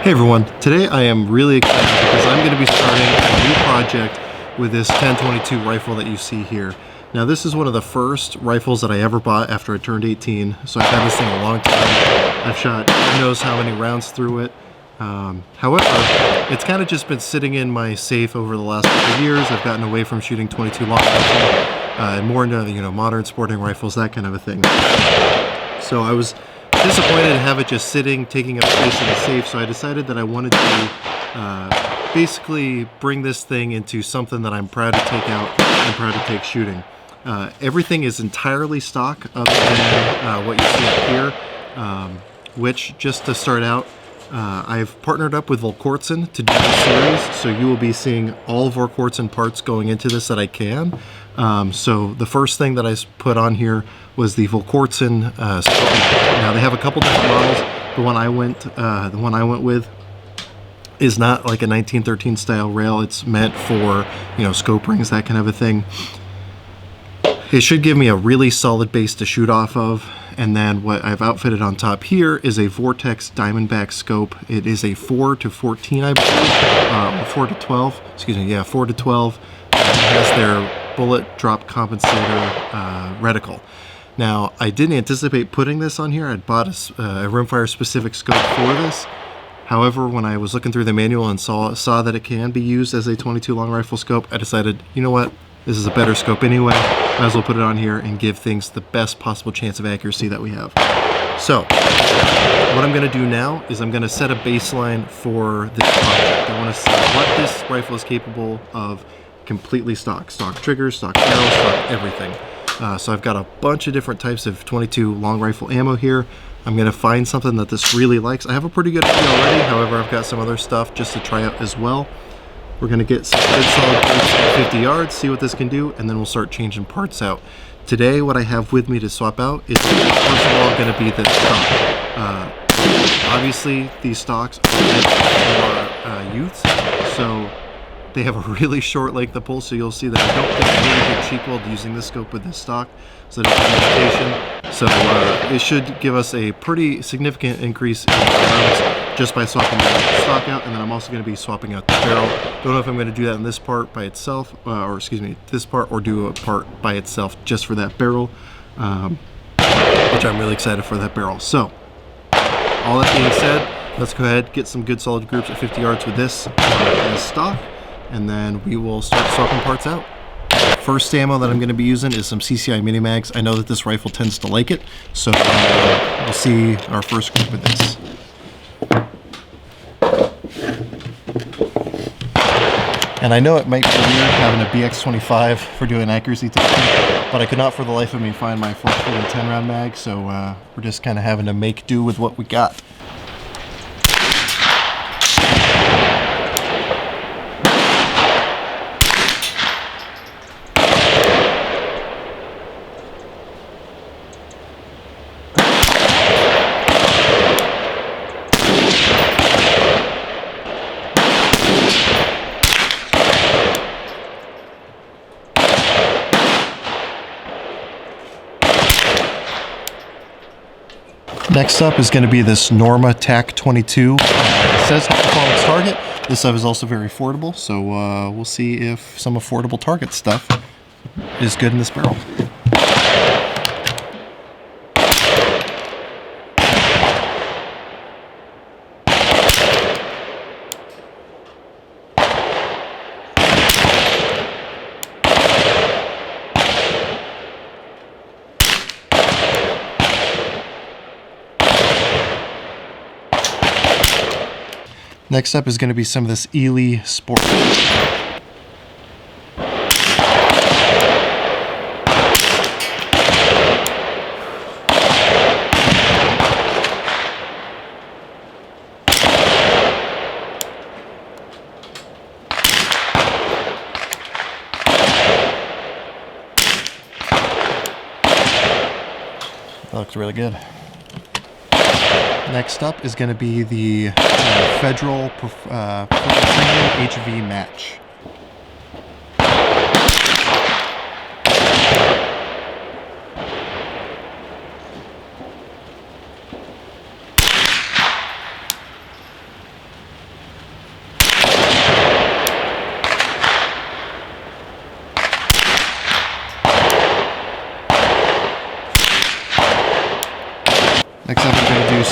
Hey everyone, today I am really excited because I'm going to be starting a new project with this 1022 rifle that you see here. Now this is one of the first rifles that I ever bought after I turned 18, so I've had this thing a long time. I've shot who knows how many rounds through it. However, it's kind of just been sitting in my safe over the last couple of years. I've gotten away from shooting 22 long rifle and more into modern sporting rifles, that kind of a thing. So I was disappointed to have it just sitting, taking up space in the safe, so I decided that I wanted to basically bring this thing into something that I'm proud to take out and proud to take shooting. Everything is entirely stock other than what you see up here, which, just to start out, I've partnered up with Volquartsen to do this series, so you will be seeing all Volquartsen parts going into this that I can. So the first thing that I put on here was the Volquartsen scope. Now they have a couple different models. The one I went with is not like a 1913 style rail. It's meant for scope rings, that kind of a thing. It should give me a really solid base to shoot off of. And then what I've outfitted on top here is a Vortex Diamondback scope. It is a 4 to 14, I believe, or 4 to 12. Excuse me, yeah, 4 to 12. It has their bullet drop compensator reticle. Now, I didn't anticipate putting this on here. I'd bought a rimfire specific scope for this. However, when I was looking through the manual and saw that it can be used as a 22 long rifle scope, I decided, you know what? This is a better scope anyway. Might as well put it on here and give things the best possible chance of accuracy that we have. So, what I'm going to do now is I'm going to set a baseline for this project. I want to see what this rifle is capable of completely stock. Stock triggers, stock barrels, stock everything. So I've got a bunch of different types of 22 long rifle ammo here. I'm going to find something that this really likes. I have a pretty good idea already, however I've got some other stuff just to try out as well. We're going to get some good solid groups at 50 yards, see what this can do, and then we'll start changing parts out. Today what I have with me to swap out is first of all going to be the stock. Obviously these stocks are meant for youths, so they have a really short length of pull, so you'll see that I don't get a really good cheek weld using this scope with this stock, so there's limitation. So it should give us a pretty significant increase in rounds just by swapping the stock out, and then I'm also going to be swapping out the barrel. Don't know if I'm going to do that in this part by itself, this part, or do a part by itself just for that barrel, which I'm really excited for that barrel. So, all that being said, let's go ahead, get some good solid groups at 50 yards with this as stock, and then we will start swapping parts out. First ammo that I'm going to be using is some CCI mini mags. I know that this rifle tends to like it, so we'll see our first group with this. And I know it might be weird having a BX-25 for doing accuracy testing, but I could not for the life of me find my flush-fitting 10-round mag, so we're just kind of having to make do with what we got. Next up is going to be this Norma Tac 22. It says high-performance target. This stuff is also very affordable, so we'll see if some affordable target stuff is good in this barrel. Next up is going to be some of this Eley Sport. That looks really good. Next up is going to be the Federal Premium HV Match.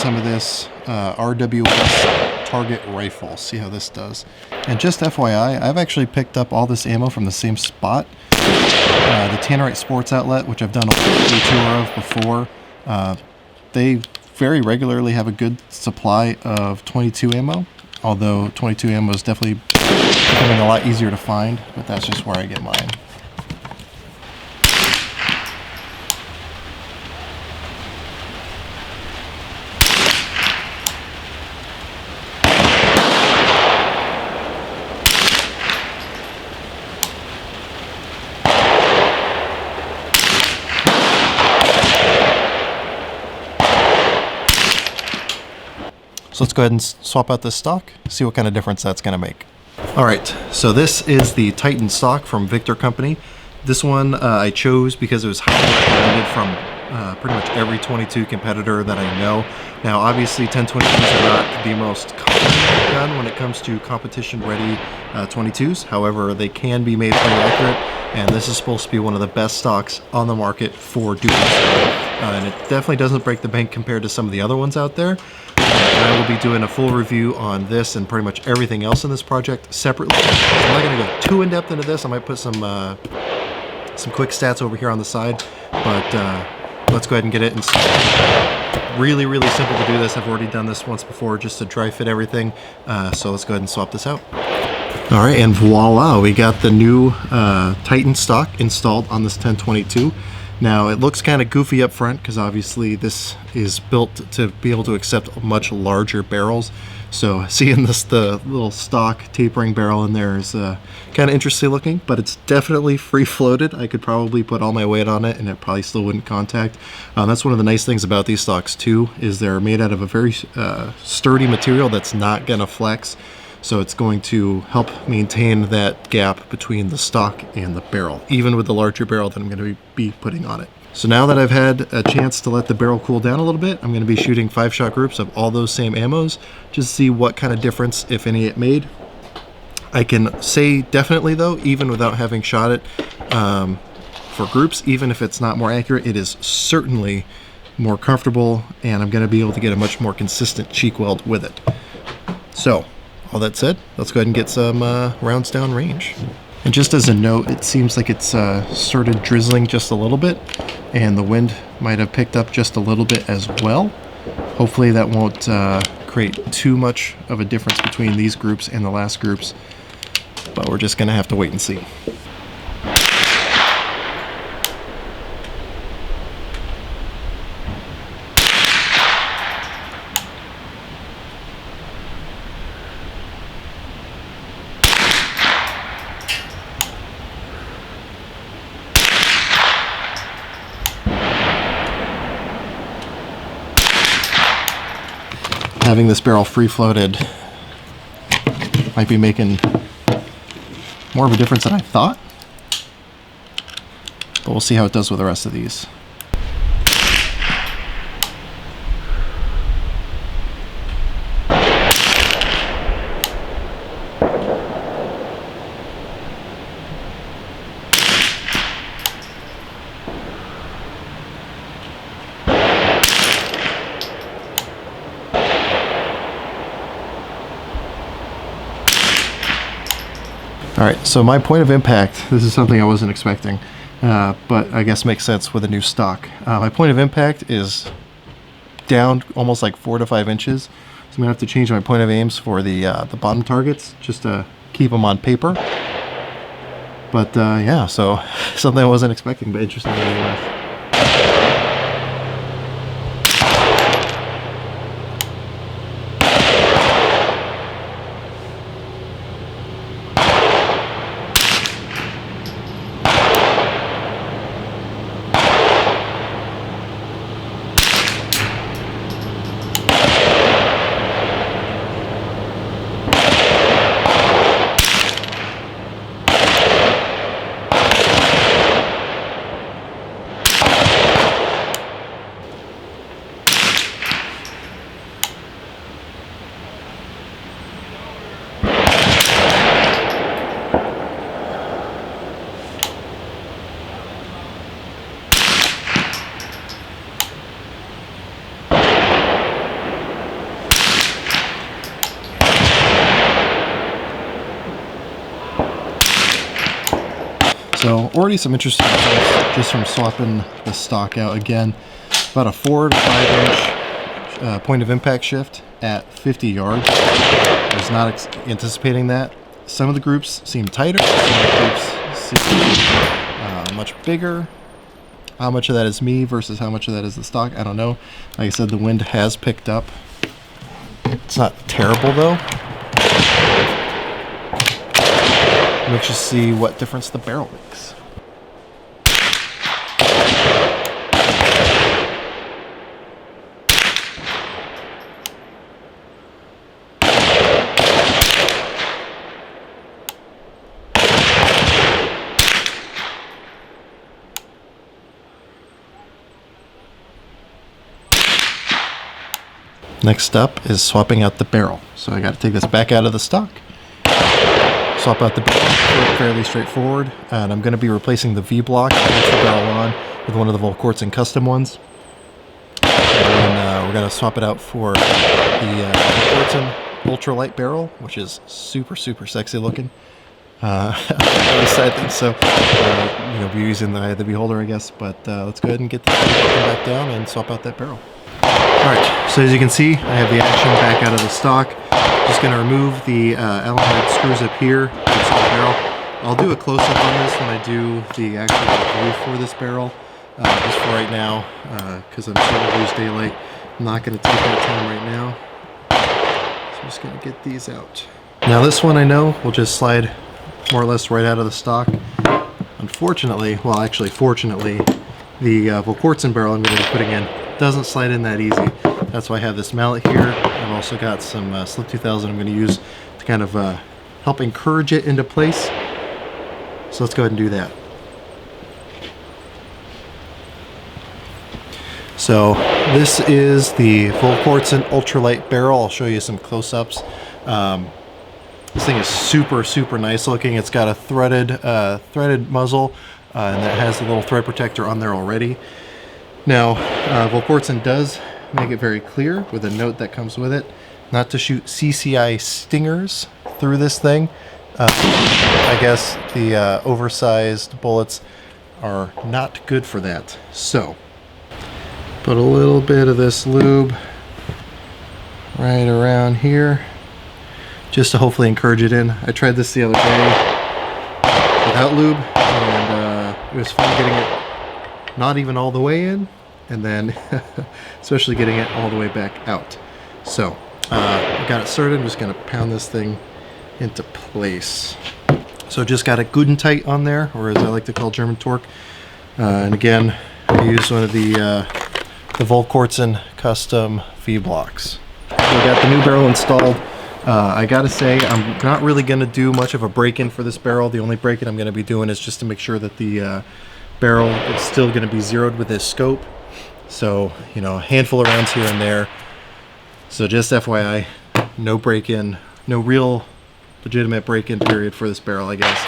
some of this RWS Target Rifle. See how this does. And just FYI, I've actually picked up all this ammo from the same spot. The Tannerite Sports Outlet, which I've done a tour of before. They very regularly have a good supply of 22 ammo, although 22 ammo is definitely becoming a lot easier to find, but that's just where I get mine. So let's go ahead and swap out this stock, see what kind of difference that's going to make. All right, so this is the Titan stock from Victor Company. This one I chose because it was highly recommended from pretty much every 22 competitor that I know. Now, obviously, 1022s are not the most common gun when it comes to competition-ready 22s. However, they can be made pretty accurate, and this is supposed to be one of the best stocks on the market for doing so. And it definitely doesn't break the bank compared to some of the other ones out there. And I will be doing a full review on this and pretty much everything else in this project separately. I'm not going to go too in-depth into this. I might put some quick stats over here on the side, but let's go ahead and get it installed. Really, really simple to do this. I've already done this once before just to dry fit everything. So let's go ahead and swap this out. All right, and voila, we got the new Titan stock installed on this 1022. Now, it looks kind of goofy up front because obviously this is built to be able to accept much larger barrels. So seeing this, the little stock tapering barrel in there is kind of interesting looking, but it's definitely free floated. I could probably put all my weight on it and it probably still wouldn't contact. That's one of the nice things about these stocks too, is they're made out of a very sturdy material that's not gonna flex. So it's going to help maintain that gap between the stock and the barrel, even with the larger barrel that I'm going to be putting on it. So now that I've had a chance to let the barrel cool down a little bit, I'm going to be shooting 5-shot groups of all those same ammos, just to see what kind of difference, if any, it made. I can say definitely though, even without having shot it for groups, even if it's not more accurate, it is certainly more comfortable, and I'm going to be able to get a much more consistent cheek weld with it. So, all that said, let's go ahead and get some rounds down range. And just as a note, it seems like it's started drizzling just a little bit, and the wind might have picked up just a little bit as well. Hopefully that won't create too much of a difference between these groups and the last groups, but we're just gonna have to wait and see. Having this barrel free floated might be making more of a difference than I thought, but we'll see how it does with the rest of these. Alright, so my point of impact, this is something I wasn't expecting, but I guess makes sense with a new stock. My point of impact is down almost like 4 to 5 inches, so I'm going to have to change my point of aims for the bottom targets, just to keep them on paper. But yeah, so something I wasn't expecting, but interesting nonetheless. So already some interesting results just from swapping the stock out. Again, about a 4 to 5 inch point of impact shift at 50 yards. I was not anticipating that. Some of the groups seem tighter, some of the groups seem much bigger. How much of that is me versus how much of that is the stock, I don't know. Like I said, the wind has picked up. It's not terrible though. Let's just see what difference the barrel makes. Next up is swapping out the barrel. So I got to take this back out of the stock. Swap out the barrel, fairly straightforward. And I'm going to be replacing the V-block that's the barrel on with one of the Volquartsen custom ones. And we're going to swap it out for the Volquartsen ultralight barrel, which is super, super sexy looking. I think so. Be using the eye of the beholder, I guess. But let's go ahead and get this back down and swap out that barrel. Alright, so as you can see, I have the action back out of the stock. Just going to remove the Allen head screws up here to the barrel. I'll do a close-up on this when I do the actual review for this barrel. Just for right now, because I'm starting to lose daylight. I'm not going to take that time right now. So I'm just going to get these out. Now this one I know will just slide more or less right out of the stock. Unfortunately, well actually fortunately, the Volquartsen barrel I'm going to be putting in doesn't slide in that easy. That's why I have this mallet here. I've also got some Slip 2000 I'm going to use to kind of help encourage it into place. So let's go ahead and do that. So this is the Volquartsen ultralight barrel. I'll show you some close-ups. This thing is super, super nice looking. It's got a threaded muzzle, and that has a little thread protector on there already. Now, Volquartsen does make it very clear with a note that comes with it not to shoot CCI stingers through this thing. I guess the oversized bullets are not good for that. So, put a little bit of this lube right around here just to hopefully encourage it in. I tried this the other day without lube, and it was fun getting it not even all the way in, and then especially getting it all the way back out. So I got it started. I'm just going to pound this thing into place. So just got it good and tight on there, or as I like to call German torque. And again, I used one of the Volquartsen custom V-blocks. We got the new barrel installed. I gotta say, I'm not really gonna do much of a break-in for this barrel. The only break-in I'm gonna be doing is just to make sure that the barrel is still going to be zeroed with this scope. So, a handful of rounds here and there. So just FYI, no break-in, no real legitimate break-in period for this barrel, I guess.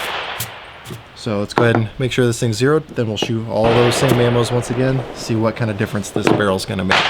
So let's go ahead and make sure this thing's zeroed. Then we'll shoot all those same ammos once again, see what kind of difference this barrel's going to make.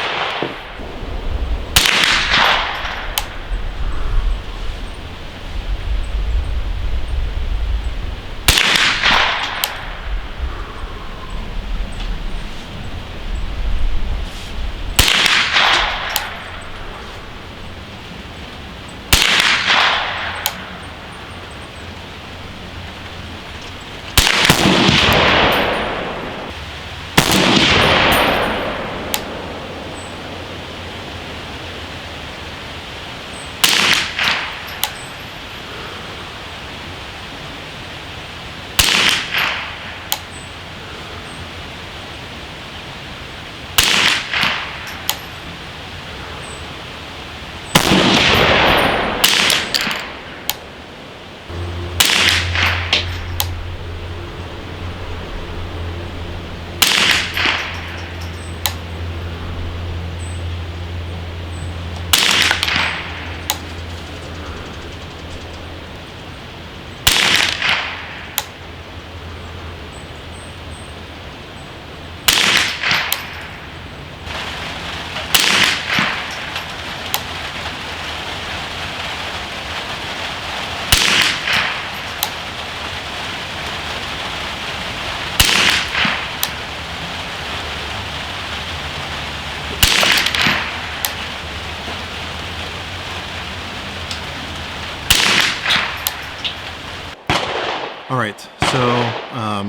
All right, so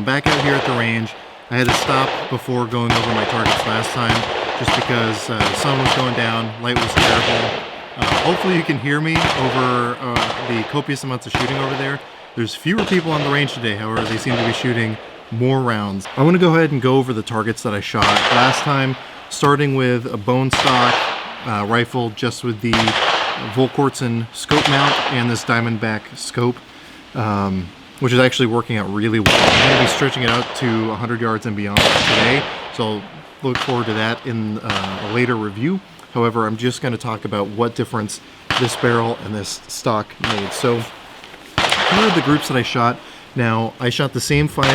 back out here at the range. I had to stop before going over my targets last time just because the sun was going down, light was terrible. Hopefully you can hear me over the copious amounts of shooting over there. There's fewer people on the range today, however, they seem to be shooting more rounds. I want to go ahead and go over the targets that I shot last time, starting with a bone stock rifle just with the Volquartsen scope mount and this Diamondback scope, which is actually working out really well. I'm going to be stretching it out to 100 yards and beyond today, so I'll look forward to that in a later review. However, I'm just going to talk about what difference this barrel and this stock made. So here are the groups that I shot. Now, I shot the same 5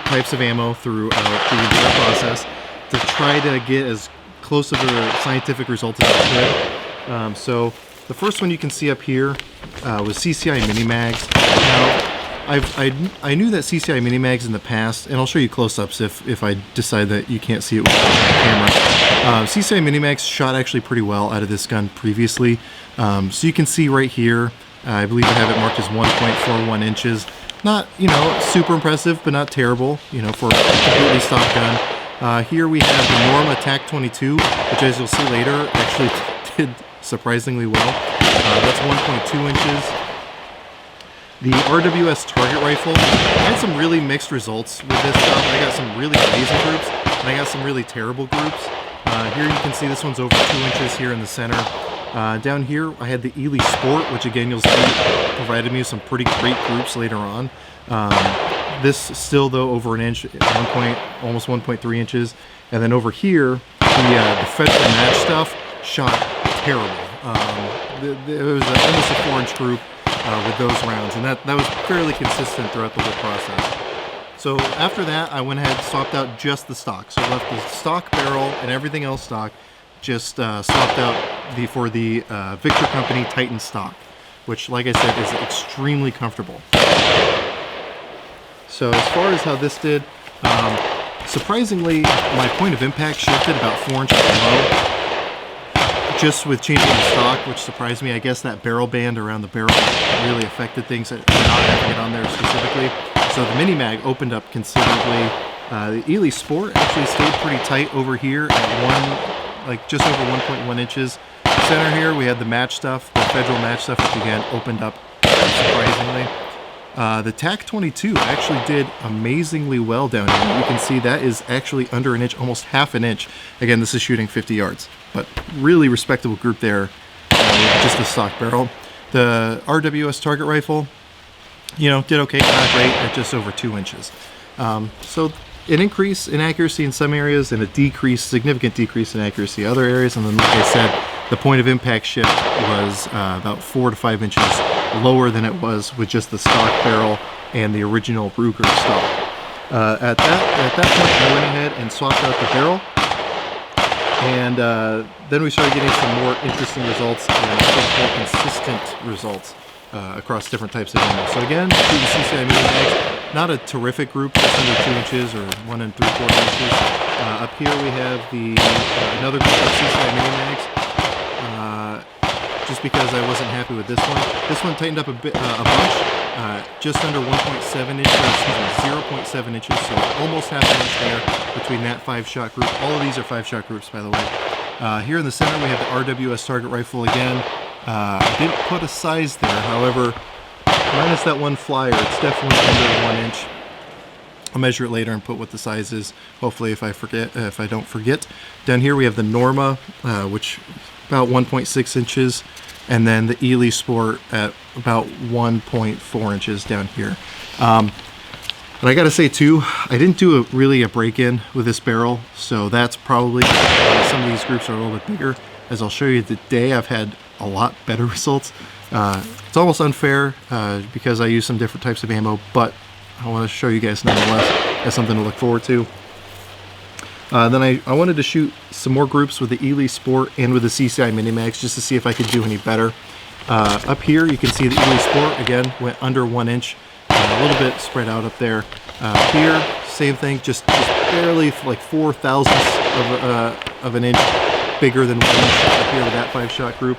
types of ammo throughout the entire process to try to get as close of a scientific result as I could. So the first one you can see up here was CCI mini mags. Now, I knew that CCI mini mags in the past, and I'll show you close-ups if I decide that you can't see it with the camera. CCI mini mags shot actually pretty well out of this gun previously. So you can see right here, I believe I have it marked as 1.41 inches. Not, super impressive, but not terrible, for a completely stock gun. Here we have the Norma Tac 22, which, as you'll see later, actually did surprisingly well. That's 1.2 inches. The RWS Target Rifle, I had some really mixed results with this stuff. I got some really amazing groups, and I got some really terrible groups. Here you can see this one's over 2 inches here in the center. Down here, I had the Eley Sport, which again, you'll see provided me with some pretty great groups later on. This still, though, over an inch, almost 1.3 inches. And then over here, the Federal Match stuff shot terrible. It was almost a 4-inch group with those rounds, and that was fairly consistent throughout the whole process. So after that, I went ahead and swapped out just the stock. So I left the stock barrel and everything else stock, just swapped out for the Victor Company Titan stock, which, like I said, is extremely comfortable. So as far as how this did, surprisingly, my point of impact shifted about 4 inches below, just with changing the stock, which surprised me. I guess that barrel band around the barrel really affected things, not having it on there specifically. So the mini mag opened up considerably. The Eley Sport actually stayed pretty tight over here at just over 1.1 inches. Center here we had the match stuff, the Federal Match stuff, which again opened up surprisingly. The TAC 22 actually did amazingly well down here. You can see that is actually under an inch, almost half an inch. Again, this is shooting 50 yards, but really respectable group there with just the stock barrel. The RWS Target Rifle, did okay, not great, at just over 2 inches. So an increase in accuracy in some areas and a significant decrease in accuracy in other areas. And then, like I said, the point of impact shift was about 4 to 5 inches lower than it was with just the stock barrel and the original Ruger stock. At that point, I went ahead and swapped out the barrel, and then we started getting some more interesting results and more consistent results across different types of ammo. So again, through the CCI mini mags, not a terrific group, just under 2 inches or 1 3/4 inches. Up here we have another group of CCI mini mags. Just because I wasn't happy with this one. This one tightened up a bunch, just under 1.7 inches, 0.7 inches, so almost half an inch there between that 5-shot group. All of these are 5-shot groups, by the way. Here in the center, we have the RWS Target Rifle again. I didn't put a size there, however, minus that one flyer, it's definitely under 1 inch. I'll measure it later and put what the size is, hopefully if I don't forget. Down here we have the Norma, which about 1.6 inches, and then the Eley Sport at about 1.4 inches down here. But I gotta say too, I didn't do really a break-in with this barrel, so that's probably why some of these groups are a little bit bigger. As I'll show you today, I've had a lot better results. It's almost unfair because I use some different types of ammo, but I want to show you guys nonetheless as something to look forward to. Then I wanted to shoot some more groups with the Eley Sport and with the CCI mini mags just to see if I could do any better. Up here you can see the Eley Sport again went under 1 inch, a little bit spread out up there. Here same thing, just barely like 4 thousandths of an inch bigger than 1 inch up here with that 5-shot group.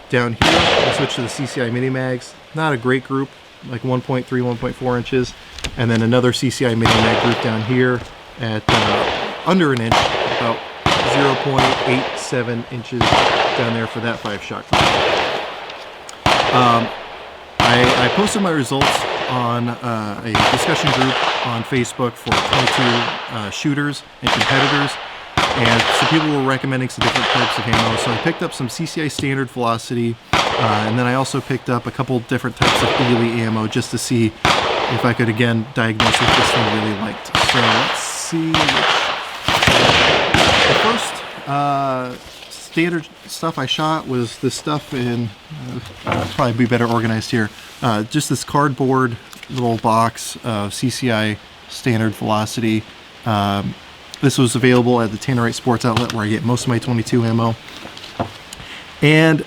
Down here I switched to the CCI mini mags. Not a great group, like 1.3, 1.4 inches, and then another CCI mini mag group down here at under an inch, about 0.87 inches down there for that 5-shot group. I posted my results on a discussion group on Facebook for 22 shooters and competitors, and some people were recommending some different types of ammo. So I picked up some CCI standard velocity, and then I also picked up a couple different types of Eley ammo just to see if I could again diagnose what this thing really liked. So let's see. The first standard stuff I shot was this stuff in, probably be better organized here, just this cardboard little box of CCI standard velocity. This was available at the Tannerite Sports outlet where I get most of my 22 ammo. And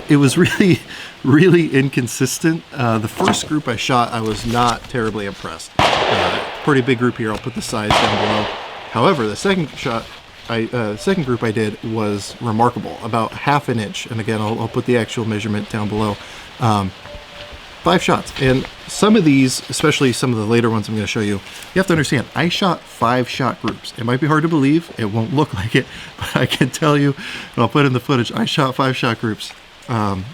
it was really, really inconsistent. The first group I shot, I was not terribly impressed. Pretty big group here. I'll put the size down below. However, the second group I did was remarkable, about half an inch. And again, I'll put the actual measurement down below. 5 shots. And some of these, especially some of the later ones I'm going to show you, you have to understand, I shot 5-shot groups. It might be hard to believe. It won't look like it, but I can tell you, and I'll put in the footage, I shot 5-shot groups. I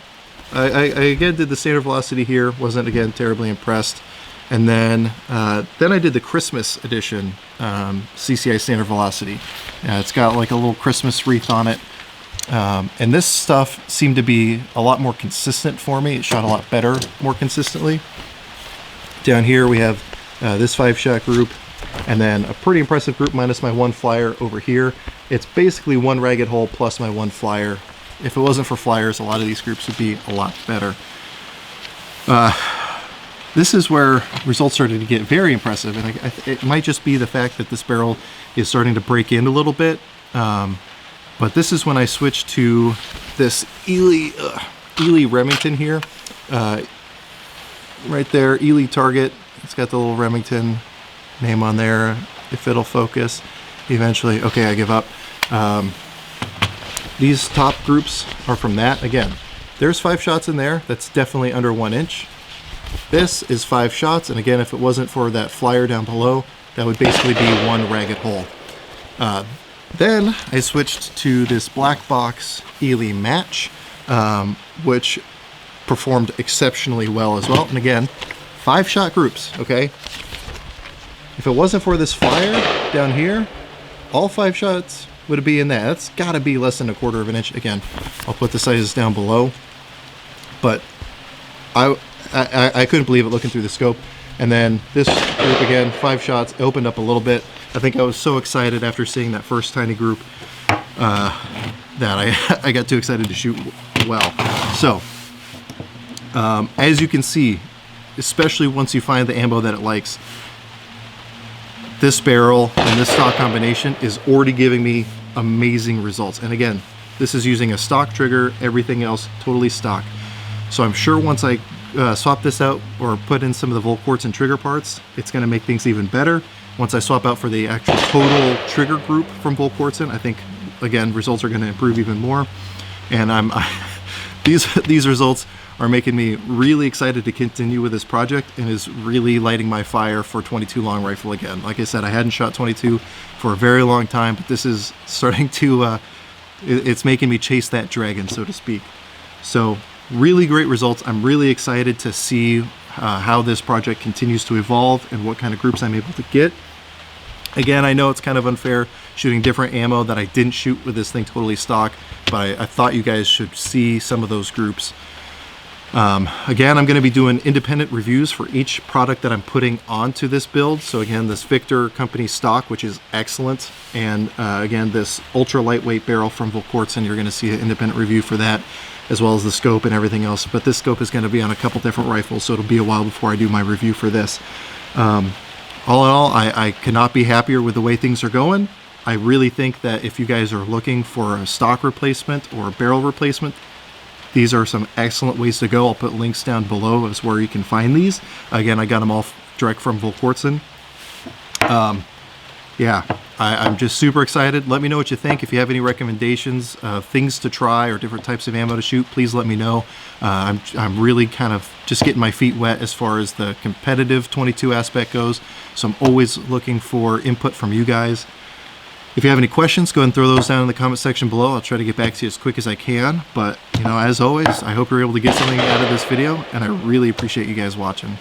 again did the standard velocity here. Wasn't, again, terribly impressed. And then I did the Christmas edition CCI standard velocity. It's got like a little Christmas wreath on it. And this stuff seemed to be a lot more consistent for me. It shot a lot better, more consistently. Down here we have this 5-shot group, and then a pretty impressive group minus my 1 flyer over here. It's basically 1 ragged hole plus my 1 flyer. If it wasn't for flyers, a lot of these groups would be a lot better. This is where results started to get very impressive, and it might just be the fact that this barrel is starting to break in a little bit. But this is when I switched to this Eley Remington here. Right there, Eley Target. It's got the little Remington name on there, if it'll focus eventually. Okay, I give up. These top groups are from that. Again, there's 5 shots in there. That's definitely under 1 inch. This is 5 shots, and again, if it wasn't for that flyer down below, that would basically be 1 ragged hole. Then I switched to this black box Eley Match, which performed exceptionally well as well. And again, 5-shot groups, okay? If it wasn't for this flyer down here, all 5 shots would be in that. That's got to be less than 1/4 of an inch. Again, I'll put the sizes down below. But I couldn't believe it looking through the scope. And then this group again, 5 shots, opened up a little bit. I think I was so excited after seeing that first tiny group that I got too excited to shoot well. So, as you can see, especially once you find the ammo that it likes, this barrel and this stock combination is already giving me amazing results. And again, this is using a stock trigger, everything else totally stock. So I'm sure once I swap this out or put in some of the Volquartsen trigger parts, it's going to make things even better. Once I swap out for the actual total trigger group from Volquartsen, I think, again, results are going to improve even more. And these results are making me really excited to continue with this project, and is really lighting my fire for 22 long rifle again. Like I said, I hadn't shot 22 for a very long time, but this is starting to, it's making me chase that dragon, so to speak. So really great results. I'm really excited to see how this project continues to evolve and what kind of groups I'm able to get. Again, I know it's kind of unfair shooting different ammo that I didn't shoot with this thing totally stock, but I thought you guys should see some of those groups. Again, I'm going to be doing independent reviews for each product that I'm putting onto this build. So again, this Victor company stock, which is excellent, and again, this ultra lightweight barrel from Volquartsen, you're going to see an independent review for that, as well as the scope and everything else. But this scope is going to be on a couple different rifles, so it'll be a while before I do my review for this. All in all, I cannot be happier with the way things are going. I really think that if you guys are looking for a stock replacement or a barrel replacement, these are some excellent ways to go. I'll put links down below as where you can find these. Again, I got them all direct from Volquartsen. yeah, I'm just super excited. Let me know what you think. If you have any recommendations, things to try or different types of ammo to shoot, please let me know. I'm really kind of just getting my feet wet as far as the competitive 22 aspect goes, so I'm always looking for input from you guys. If you have any questions, go ahead and throw those down in the comment section below. I'll try to get back to you as quick as I can. But, you know, as always, I hope you're able to get something out of this video, and I really appreciate you guys watching.